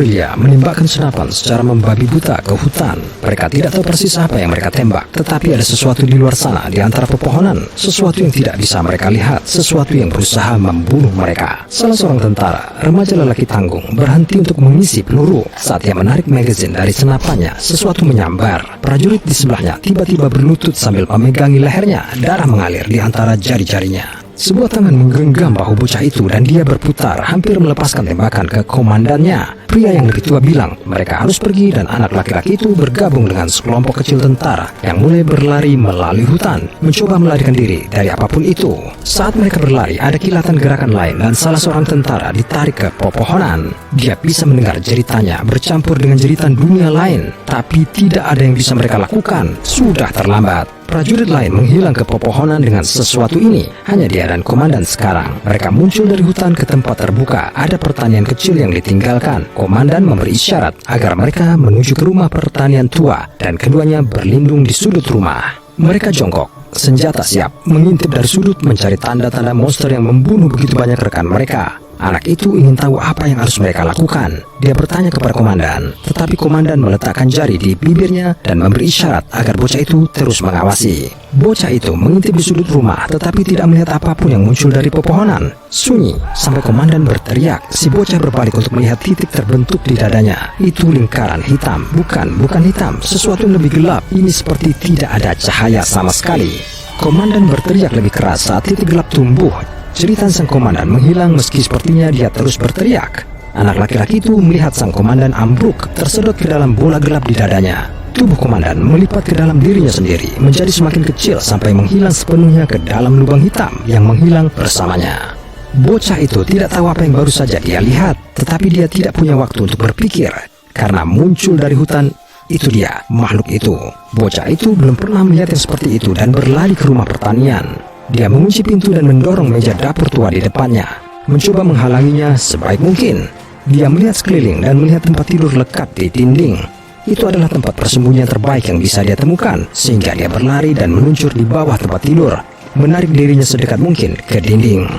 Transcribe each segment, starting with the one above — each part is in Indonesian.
gerilya menembakkan senapan secara membabi buta ke hutan. Mereka tidak tahu persis apa yang mereka tembak, tetapi ada sesuatu di luar sana di antara pepohonan, sesuatu yang tidak bisa mereka lihat, sesuatu yang berusaha membunuh mereka. Salah seorang tentara, remaja lelaki tanggung, berhenti untuk mengisi peluru. Saat ia menarik magazin dari senapannya, sesuatu menyambar. Prajurit di sebelahnya tiba-tiba berlutut sambil memegangi lehernya. Darah mengalir di antara jari-jarinya. Sebuah tangan menggenggam bahu bocah itu dan dia berputar, hampir melepaskan tembakan ke komandannya. Pria yang lebih tua bilang mereka harus pergi dan anak laki-laki itu bergabung dengan sekelompok kecil tentara yang mulai berlari melalui hutan, mencoba melarikan diri dari apapun itu. Saat mereka berlari, ada kilatan gerakan lain dan salah seorang tentara ditarik ke pepohonan. Dia bisa mendengar jeritannya bercampur dengan jeritan dunia lain, tapi tidak ada yang bisa mereka lakukan. Sudah terlambat. Prajurit lain menghilang ke pepohonan dengan sesuatu ini. Hanya dia dan komandan sekarang. Mereka muncul dari hutan ke tempat terbuka. Ada pertanian kecil yang ditinggalkan. Komandan memberi isyarat agar mereka menuju ke rumah pertanian tua, dan keduanya berlindung di sudut rumah. Mereka jongkok, senjata siap, mengintip dari sudut mencari tanda-tanda monster yang membunuh begitu banyak rekan mereka. Anak itu ingin tahu apa yang harus mereka lakukan. Dia bertanya kepada komandan, tetapi komandan meletakkan jari di bibirnya dan memberi isyarat agar bocah itu terus mengawasi. Bocah itu mengintip di sudut rumah tetapi tidak melihat apapun yang muncul dari pepohonan. Sunyi sampai komandan berteriak. Si bocah berbalik untuk melihat titik terbentuk di dadanya. Itu lingkaran hitam. Bukan hitam, sesuatu yang lebih gelap. Ini seperti tidak ada cahaya sama sekali. Komandan berteriak lebih keras saat titik gelap tumbuh. Jeritan sang komandan menghilang meski sepertinya dia terus berteriak. Anak laki-laki itu melihat sang komandan ambruk, tersedot ke dalam bola gelap di dadanya. Tubuh komandan melipat ke dalam dirinya sendiri, menjadi semakin kecil sampai menghilang sepenuhnya ke dalam lubang hitam yang menghilang bersamanya. Bocah itu tidak tahu apa yang baru saja dia lihat, tetapi dia tidak punya waktu untuk berpikir, karena muncul dari hutan. Itu dia, makhluk itu. Bocah itu belum pernah melihat yang seperti itu dan berlari ke rumah pertanian. Dia mengunci pintu dan mendorong meja dapur tua di depannya, mencoba menghalanginya sebaik mungkin. Dia melihat sekeliling dan melihat tempat tidur lekat di dinding. Itu adalah tempat persembunyian terbaik yang bisa dia temukan, sehingga dia berlari dan meluncur di bawah tempat tidur, menarik dirinya sedekat mungkin ke dinding.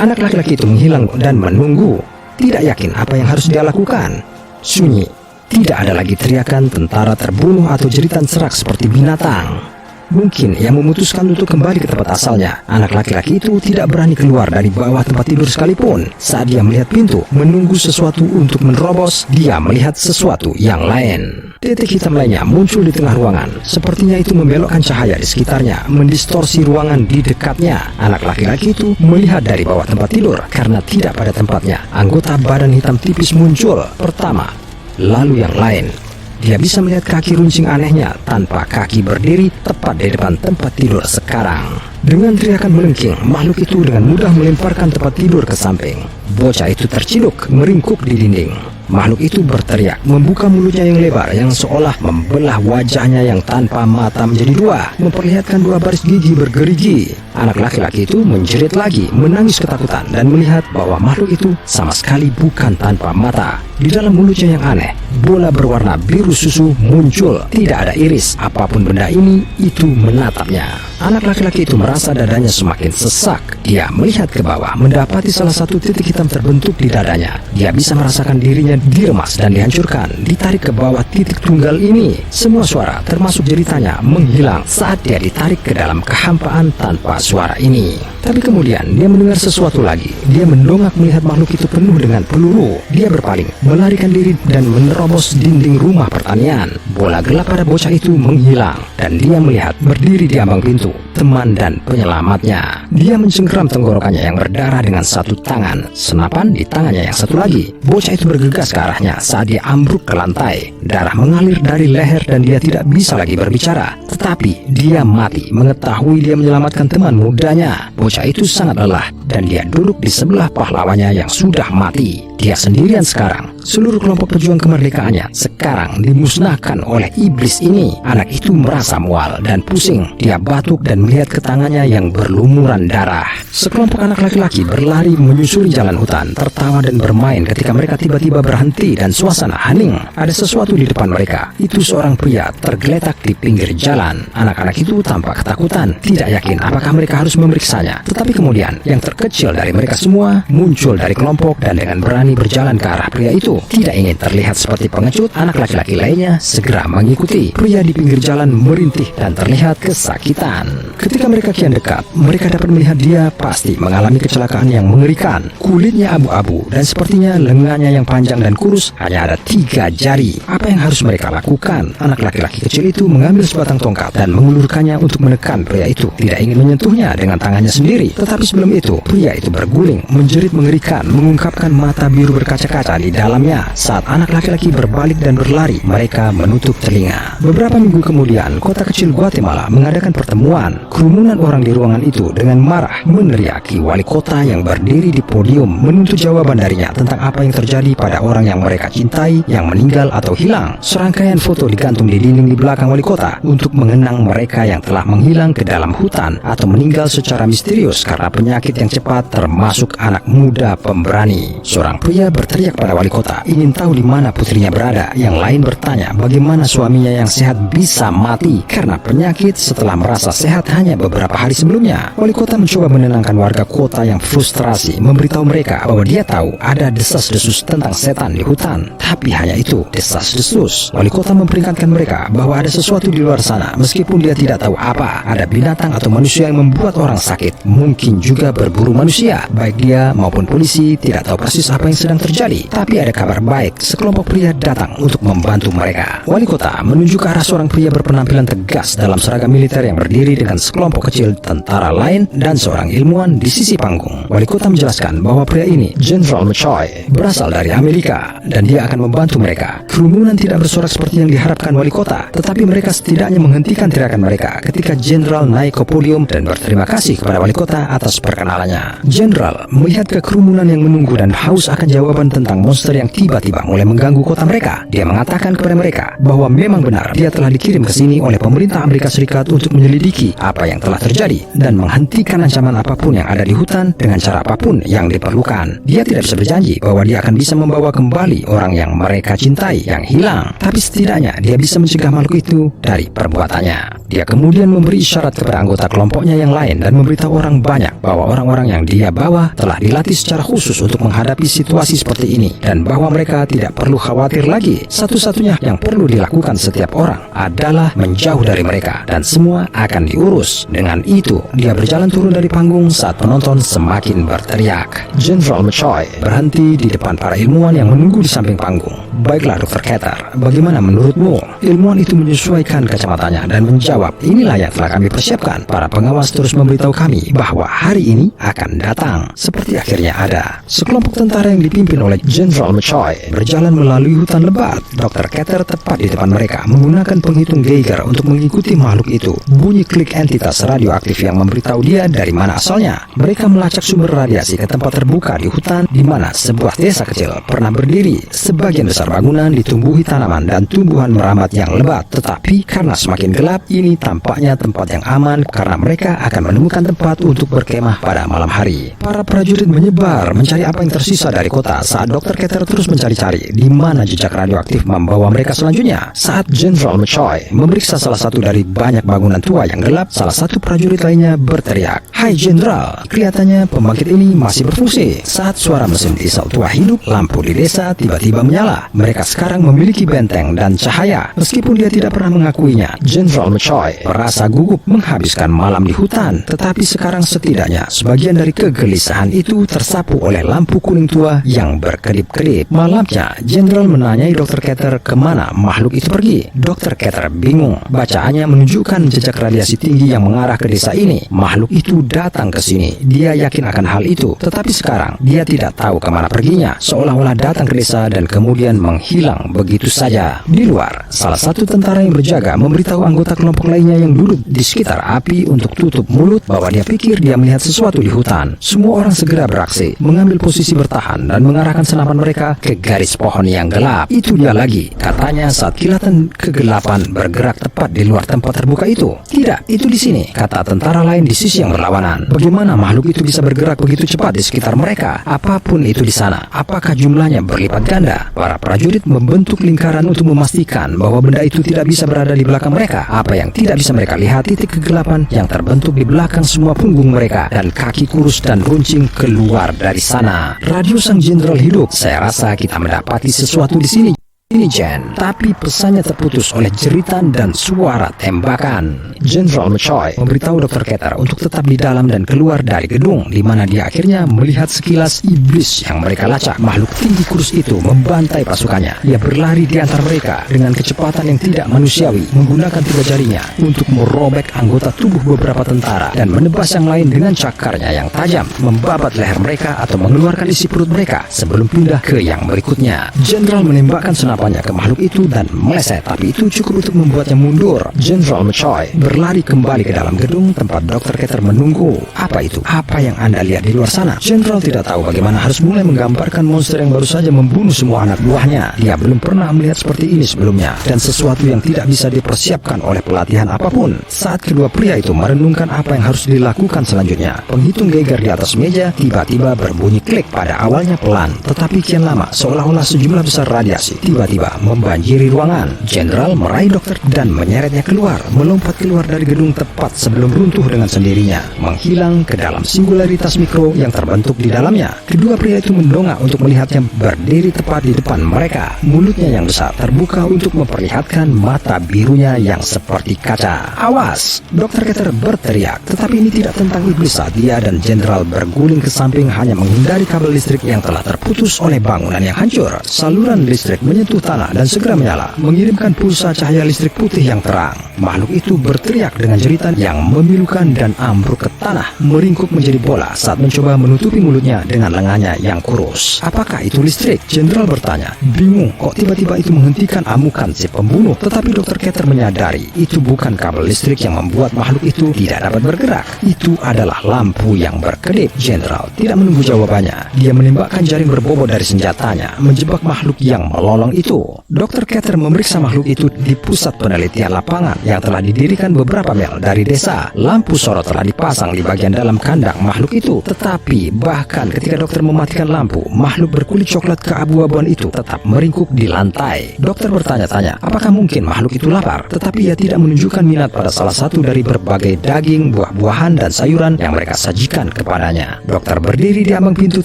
Anak laki-laki itu menghilang dan menunggu, tidak yakin apa yang harus dia lakukan. Sunyi, tidak ada lagi teriakan tentara terbunuh atau jeritan serak seperti binatang. Mungkin ia memutuskan untuk kembali ke tempat asalnya. Anak laki-laki itu tidak berani keluar dari bawah tempat tidur sekalipun. Saat dia melihat pintu, menunggu sesuatu untuk menerobos, dia melihat sesuatu yang lain. Titik hitam lainnya muncul di tengah ruangan. Sepertinya itu membelokkan cahaya di sekitarnya, mendistorsi ruangan di dekatnya. Anak laki-laki itu melihat dari bawah tempat tidur karena tidak pada tempatnya. Anggota badan hitam tipis muncul pertama, lalu yang lain. Dia bisa melihat kaki runcing anehnya tanpa kaki berdiri tepat di depan tempat tidur sekarang. Dengan teriakan melengking, makhluk itu dengan mudah melemparkan tempat tidur ke samping. Bocah itu terciduk, meringkuk di dinding. Makhluk itu berteriak, membuka mulutnya yang lebar yang seolah membelah wajahnya yang tanpa mata menjadi dua, memperlihatkan dua baris gigi bergerigi. Anak laki-laki itu menjerit lagi, menangis ketakutan dan melihat bahwa makhluk itu sama sekali bukan tanpa mata. Di dalam mulutnya yang aneh, bola berwarna biru susu muncul. Tidak ada iris, apapun benda ini, itu menatapnya. Anak laki-laki itu merasa dadanya semakin sesak. Dia melihat ke bawah, mendapati salah satu titik hitam terbentuk di dadanya. Dia bisa merasakan dirinya diremas dan dihancurkan, ditarik ke bawah titik tunggal ini. Semua suara, termasuk jeritanya, menghilang saat dia ditarik ke dalam kehampaan tanpa suara ini. Tapi kemudian dia mendengar sesuatu lagi. Dia mendongak melihat makhluk itu penuh dengan peluru. Dia berpaling, melarikan diri dan menerobos dinding rumah pertanian. Bola gelap pada bocah itu menghilang dan dia melihat berdiri di ambang pintu teman dan penyelamatnya. Dia mencengkeram tenggorokannya yang berdarah dengan satu tangan, senapan di tangannya yang satu lagi. Bocah itu bergegas ke arahnya saat dia ambruk ke lantai. Darah mengalir dari leher dan dia tidak bisa lagi berbicara. Tetapi dia mati mengetahui dia menyelamatkan teman mudanya. Bocah itu sangat lelah dan dia duduk di sebelah pahlawannya yang sudah mati. Dia sendirian sekarang. Seluruh kelompok pejuang kemerdekaannya sekarang dimusnahkan oleh iblis ini. Anak itu merasa mual dan pusing. Dia batuk dan melihat ke tangannya yang berlumuran darah. Sekelompok anak laki-laki berlari menyusuri jalan hutan, tertawa dan bermain ketika mereka tiba-tiba berhenti dan suasana hening. Ada sesuatu di depan mereka. Itu seorang pria tergeletak di pinggir jalan. Anak-anak itu tampak ketakutan, tidak yakin apakah mereka harus memeriksanya. Tetapi kemudian yang terkecil dari mereka semua muncul dari kelompok dan dengan berani berjalan ke arah pria itu. itu. Tidak ingin terlihat seperti pengecut, anak laki-laki lainnya segera mengikuti. Pria di pinggir jalan merintih dan terlihat kesakitan. Ketika mereka kian dekat, mereka dapat melihat dia pasti mengalami kecelakaan yang mengerikan. Kulitnya abu-abu dan sepertinya lengannya yang panjang dan kurus hanya ada 3 jari. Apa yang harus mereka lakukan? Anak laki-laki kecil itu mengambil sebatang tongkat dan mengulurkannya untuk menekan pria itu. Tidak ingin menyentuhnya dengan tangannya sendiri. Tetapi sebelum itu, pria itu berguling, menjerit mengerikan, mengungkapkan mata biru berkaca-kaca di dalamnya. Saat anak laki-laki berbalik dan berlari, mereka menutup telinga. Beberapa minggu kemudian, kota kecil Guatemala mengadakan pertemuan. Kerumunan orang di ruangan itu dengan marah meneriaki wali kota yang berdiri di podium menuntut jawaban darinya tentang apa yang terjadi pada orang yang mereka cintai yang meninggal atau hilang. Serangkaian foto digantung di dinding di belakang wali kota untuk mengenang mereka yang telah menghilang ke dalam hutan atau meninggal secara misterius karena penyakit yang cepat, termasuk anak muda pemberani. Seorang pria berteriak pada wali kota ingin tahu di mana putrinya berada. Yang lain bertanya bagaimana suaminya yang sehat bisa mati karena penyakit setelah merasa sehat hanya beberapa hari sebelumnya. Wali kota mencoba menenangkan warga kota yang frustrasi, memberitahu mereka bahwa dia tahu ada desas-desus tentang setan di hutan. Tapi hanya itu, desas-desus. Wali kota memperingatkan mereka bahwa ada sesuatu di luar sana, meskipun dia tidak tahu apa. Ada binatang atau manusia yang membuat orang sakit, mungkin juga berburu manusia. Baik dia maupun polisi tidak tahu persis apa yang sedang terjadi. Tapi ada kabar baik, sekelompok pria datang untuk membantu mereka. Wali kota menunjuk ke arah seorang pria berpenampilan tegas dalam seragam militer yang berdiri dengan sekelompok kecil tentara lain dan seorang ilmuwan di sisi panggung. Wali kota menjelaskan bahwa pria ini, General McCoy, berasal dari Amerika dan dia akan membantu mereka. Kerumunan tidak bersorak seperti yang diharapkan wali kota, tetapi mereka setidaknya menghentikan teriakan mereka ketika Jenderal naik ke podium dan berterima kasih kepada wali kota atas perkenalannya. Jenderal melihat ke kerumunan yang menunggu dan haus akan jawaban tentang monster yang tiba-tiba mulai mengganggu kota mereka. Dia mengatakan kepada mereka bahwa memang benar dia telah dikirim ke sini oleh pemerintah Amerika Serikat untuk menyelidiki apa yang telah terjadi dan menghentikan ancaman apapun yang ada di hutan dengan cara apapun yang diperlukan. Dia tidak bisa berjanji bahwa dia akan bisa membawa kembali orang yang mereka cintai yang hilang, tapi setidaknya dia bisa mencegah makhluk itu dari perbuatannya. Dia kemudian memberi isyarat kepada anggota kelompoknya yang lain dan memberitahu orang banyak bahwa orang-orang yang dia bawa telah dilatih secara khusus untuk menghadapi situasi seperti ini dan bahwa mereka tidak perlu khawatir lagi. Satu-satunya yang perlu dilakukan setiap orang adalah menjauh dari mereka dan semua akan diurus. Dengan itu, dia berjalan turun dari panggung saat penonton semakin berteriak. General McCoy berhenti di depan para ilmuwan yang menunggu di samping panggung. Baiklah Dr. Keter, bagaimana menurutmu? Ilmuwan itu menyesuaikan kacamatanya dan menjawab, inilah yang telah kami persiapkan. Para pengawas terus memberitahu kami bahwa hari ini akan datang. Seperti akhirnya ada. Sekelompok tentara yang dipimpin oleh General McCoy berjalan melalui hutan lebat. Dr. Keter tepat di depan mereka menggunakan penghitung Geiger untuk mengikuti makhluk itu. Bunyi klik entitas radioaktif yang memberitahu dia dari mana asalnya. Mereka melacak sumber radiasi ke tempat terbuka di hutan di mana sebuah desa kecil pernah berdiri. Sebagian besar bangunan ditumbuhi tanaman dan tumbuhan merambat yang lebat. Tetapi karena semakin gelap, ini tampaknya tempat yang aman karena mereka akan menemukan tempat untuk berkemah pada malam hari. Para prajurit menyebar mencari apa yang tersisa dari kota saat Dr. Keter terus mencari-cari di mana jejak radioaktif membawa mereka selanjutnya. Saat General McCoy memeriksa salah satu dari banyak bangunan tua yang gelap, salah satu prajurit lainnya berteriak, "Hai Jenderal, kelihatannya pembangkit ini masih berfungsi." Saat suara mesin diesel tua hidup, lampu di desa tiba-tiba menyala. Mereka sekarang memiliki benteng dan cahaya. Meskipun dia tidak pernah mengakuinya, General McCoy merasa gugup menghabiskan malam di hutan. Tetapi sekarang setidaknya sebagian dari kegelisahan itu tersapu oleh lampu kuning tua yang berkedip-kedip. Malamnya, Jenderal menanyai Dr. Keter kemana makhluk itu pergi. Dr. Keter bingung. Bacaannya menunjukkan jejak radiasi tinggi yang mengarah ke desa ini. Makhluk itu datang ke sini. Dia yakin akan hal itu. Tetapi sekarang, dia tidak tahu kemana perginya. Seolah-olah datang ke desa dan kemudian menghilang begitu saja. Di luar, salah satu tentara yang berjaga memberitahu anggota kelompok lainnya yang duduk di sekitar api untuk tutup mulut bahwa dia pikir dia melihat sesuatu di hutan. Semua orang segera beraksi, mengambil posisi bertahan dan mengarahkan senapan mereka ke garis pohon yang gelap. Itu dia lagi, katanya saat kilatan kegelapan bergerak tepat di luar tempat terbuka itu. Tidak, itu di sini, kata tentara lain di sisi yang berlawanan. Bagaimana makhluk itu bisa bergerak begitu cepat di sekitar mereka? Apapun itu di sana, apakah jumlahnya berlipat ganda? Para prajurit membentuk lingkaran untuk memastikan bahwa benda itu tidak bisa berada di belakang mereka. Apa yang Tidak bisa mereka lihat titik kegelapan yang terbentuk di belakang semua punggung mereka dan kaki kurus dan runcing keluar dari sana. Radio sang jenderal hidup. Saya rasa kita mendapati sesuatu di sini. Ini Jen, tapi pesannya terputus oleh jeritan dan suara tembakan. Jenderal McCoy memberitahu Dr. Keter untuk tetap di dalam dan keluar dari gedung, di mana dia akhirnya melihat sekilas iblis yang mereka lacak. Makhluk tinggi kurus itu membantai pasukannya. Ia berlari di antara mereka dengan kecepatan yang tidak manusiawi, menggunakan 3 jarinya untuk merobek anggota tubuh beberapa tentara dan menebas yang lain dengan cakarnya yang tajam, membabat leher mereka atau mengeluarkan isi perut mereka sebelum pindah ke yang berikutnya. Jenderal menembakkan senapannya ke makhluk itu dan meleset, tapi itu cukup untuk membuatnya mundur. Jenderal McCoy berlari kembali ke dalam gedung tempat Dr. Keter menunggu. Apa itu? Apa yang Anda lihat di luar sana? Jenderal tidak tahu bagaimana harus mulai menggambarkan monster yang baru saja membunuh semua anak buahnya. Dia belum pernah melihat seperti ini sebelumnya, dan sesuatu yang tidak bisa dipersiapkan oleh pelatihan apapun. Saat kedua pria itu merenungkan apa yang harus dilakukan selanjutnya, penghitung Geiger di atas meja tiba-tiba berbunyi klik. Pada awalnya pelan, tetapi kian lama, seolah-olah sejumlah besar radiasi tiba-tiba membanjiri ruangan. Jenderal meraih dokter dan menyeretnya keluar, melompat keluar dari gedung tepat sebelum runtuh dengan sendirinya, menghilang ke dalam singularitas mikro yang terbentuk di dalamnya. Kedua pria itu mendongak untuk melihatnya berdiri tepat di depan mereka. Mulutnya yang besar terbuka untuk memperlihatkan mata birunya yang seperti kaca. Awas! Dr. Keter berteriak, tetapi ini tidak tentang iblis saat dia dan jenderal berguling ke samping hanya menghindari kabel listrik yang telah terputus oleh bangunan yang hancur. Saluran listrik menyentuh tanah dan segera menyala, mengirimkan pulsa cahaya listrik putih yang terang. Makhluk itu berteriak dengan jeritan yang memilukan dan ambruk ke tanah, meringkuk menjadi bola saat mencoba menutupi mulutnya dengan lengannya yang kurus. Apakah itu listrik? Jenderal bertanya, bingung kok tiba-tiba itu menghentikan amukan si pembunuh. Tetapi Dr. Keter menyadari itu bukan kabel listrik yang membuat makhluk itu tidak dapat bergerak. Itu adalah lampu yang berkedip. Jenderal tidak menunggu jawabannya. Dia menembakkan jaring berbobot dari senjatanya, menjebak makhluk yang melolong itu. Dr. Keter memeriksa makhluk itu di pusat penelitian lapangan yang telah didirikan beberapa mil dari desa. Lampu sorot telah dipasang di bagian dalam kandang makhluk itu. Tetapi bahkan ketika dokter mematikan lampu, makhluk berkulit coklat keabu-abuan itu tetap meringkuk di lantai. Dokter bertanya-tanya, apakah mungkin makhluk itu lapar? Tetapi ia tidak menunjukkan minat pada salah satu dari berbagai daging, buah-buahan, dan sayuran yang mereka sajikan kepadanya. Dokter berdiri di ambang pintu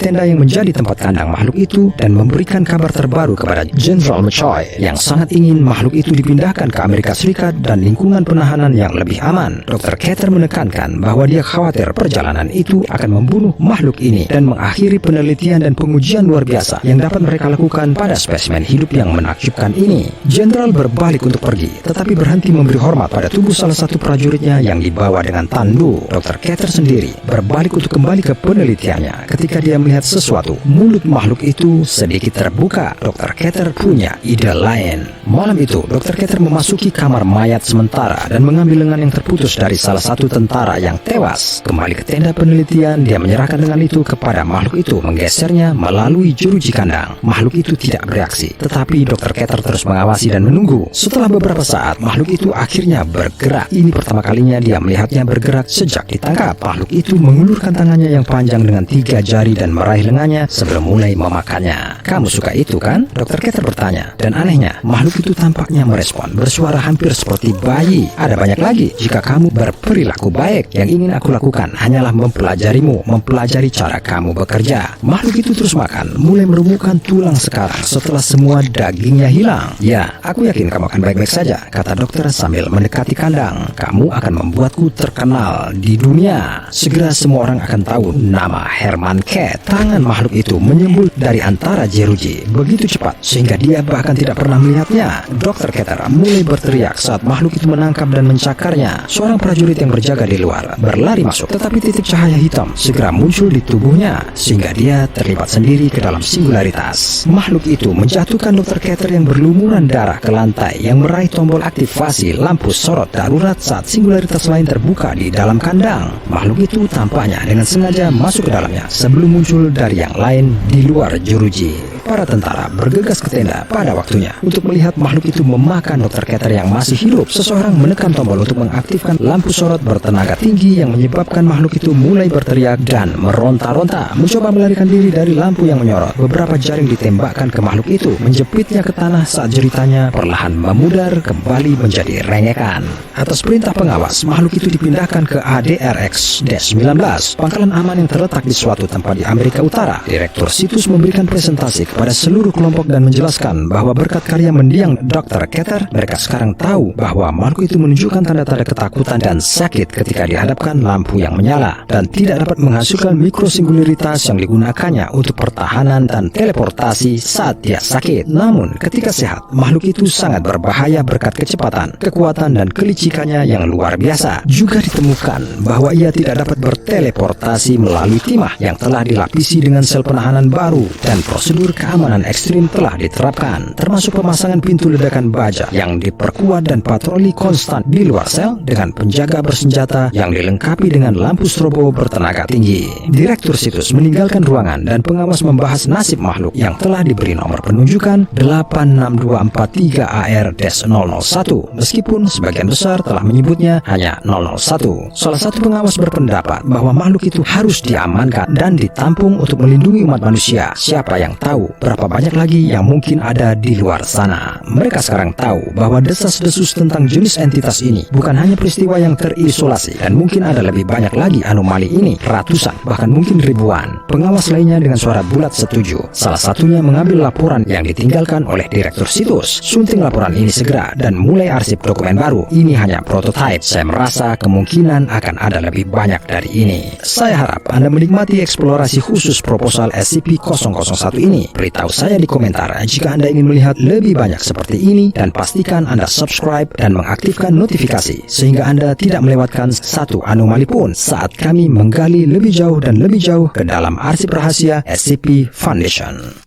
tenda yang menjadi tempat kandang makhluk itu dan memberikan kabar terbaru kepada Jenderal McCoy yang sangat ingin makhluk itu dipindahkan ke Amerika Serikat dan lingkungan penahanan yang lebih aman. Dr. Keter menekankan bahwa dia khawatir perjalanan itu akan membunuh makhluk ini dan mengakhiri penelitian dan pengujian luar biasa yang dapat mereka lakukan pada spesimen hidup yang menakjubkan ini. Jenderal berbalik untuk pergi, tetapi berhenti memberi hormat pada tubuh salah satu prajuritnya yang dibawa dengan tandu. Dr. Keter sendiri berbalik untuk kembali ke penelitiannya. Ketika dia melihat sesuatu, mulut makhluk itu sedikit terbuka. Dr. Keter punya ide lain. Malam itu, Dr. Keter memasuki kamar mayat sementara dan mengambil lengan yang terputus dari salah satu tentara yang tewas. Kembali ke tenda penelitian, dia menyerahkan lengan itu kepada makhluk itu, menggesernya melalui jeruji kandang. Makhluk itu tidak bereaksi, tetapi Dr. Keter terus mengawasi dan menunggu. Setelah beberapa saat, makhluk itu akhirnya bergerak. Ini pertama kalinya dia melihatnya bergerak sejak ditangkap. Makhluk itu mengulurkan tangannya yang panjang dengan 3 jari dan meraih lengannya sebelum mulai memakannya. Kamu suka itu kan? Dr. Keter bertanya. Dan anehnya, makhluk itu tampaknya merespon bersuara hampir seperti bayi. Ada banyak lagi. Jika kamu berperilaku baik, yang ingin aku lakukan hanyalah mempelajarimu, mempelajari cara kamu bekerja. Makhluk itu terus makan, mulai merumukkan tulang sekarang setelah semua dagingnya hilang. Ya, aku yakin kamu akan baik-baik saja, kata dokter sambil mendekati kandang. Kamu akan membuatku terkenal di dunia. Segera semua orang akan tahu nama Herman Cat. Tangan makhluk itu menyembul dari antara jeruji begitu cepat sehingga dia bahkan tidak pernah melihatnya. Dr. Keter mulai berteriak saat makhluk itu menangkap dan mencakarnya. Seorang prajurit yang berjaga di luar berlari masuk, tetapi titik cahaya hitam segera muncul di tubuhnya sehingga dia terlibat sendiri ke dalam singularitas. Makhluk itu menjatuhkan Dr. Keter yang berlumuran darah ke lantai yang meraih tombol aktivasi lampu sorot darurat saat singularitas lain terbuka di dalam kandang. Makhluk itu tampaknya dengan sengaja masuk ke dalamnya sebelum muncul dari yang lain di luar jeruji. para tentara bergegas ke tenda pada waktunya untuk melihat makhluk itu memakan Dr. Keter yang masih hidup. Seseorang menekan tombol untuk mengaktifkan lampu sorot bertenaga tinggi yang menyebabkan makhluk itu mulai berteriak dan meronta-ronta, mencoba melarikan diri dari lampu yang menyorot. Beberapa jaring ditembakkan ke makhluk itu, menjepitnya ke tanah saat jeritanya perlahan memudar kembali menjadi rengekan. Atas perintah pengawas, makhluk itu dipindahkan ke ADRX-19, pangkalan aman yang terletak di suatu tempat di Amerika Utara. Direktur situs memberikan presentasi kepada seluruh kelompok dan menjelaskan bahwa berkat karya mendiang Dr. Keter, mereka sekarang tahu bahwa makhluk itu menunjukkan tanda-tanda ketakutan dan sakit ketika dihadapkan lampu yang menyala, dan tidak dapat menghasilkan mikrosingularitas yang digunakannya untuk pertahanan dan teleportasi saat dia sakit. Namun, ketika sehat, makhluk itu sangat berbahaya berkat kecepatan, kekuatan, dan kelicikannya yang luar biasa. Juga ditemukan bahwa ia tidak dapat berteleportasi melalui timah yang telah dilapisi dengan sel penahanan baru, dan prosedur keamanan ekstrim telah diterapkan, termasuk pemasangan pintu ledakan baja yang diperkuat dan patroli konstan di luar sel dengan penjaga bersenjata yang dilengkapi dengan lampu strobo bertenaga tinggi. Direktur situs meninggalkan ruangan dan pengawas membahas nasib makhluk yang telah diberi nomor penunjukan 86243AR-001, meskipun sebagian besar telah menyebutnya hanya 001. Salah satu pengawas berpendapat bahwa makhluk itu harus diamankan dan ditampung untuk melindungi umat manusia. Siapa yang tahu berapa banyak lagi yang mungkin ada di luar sana. Mereka sekarang tahu bahwa desas-desus tentang jenis entitas ini bukan hanya peristiwa yang terisolasi, dan mungkin ada lebih banyak lagi anomali ini, ratusan bahkan mungkin ribuan. Pengawas lainnya dengan suara bulat setuju. Salah satunya mengambil laporan yang ditinggalkan oleh direktur situs. Sunting laporan ini segera dan mulai arsip dokumen baru. Ini hanya prototipe. Saya merasa kemungkinan akan ada lebih banyak dari ini. Saya harap Anda menikmati eksplorasi khusus proposal SCP-001 ini. Beritahu saya di komentar jika Anda ingin melihat lebih banyak seperti ini, dan pastikan Anda subscribe dan mengaktifkan notifikasi sehingga Anda tidak melewatkan satu anomali pun saat kami menggali lebih jauh dan lebih jauh ke dalam arsip rahasia SCP Foundation.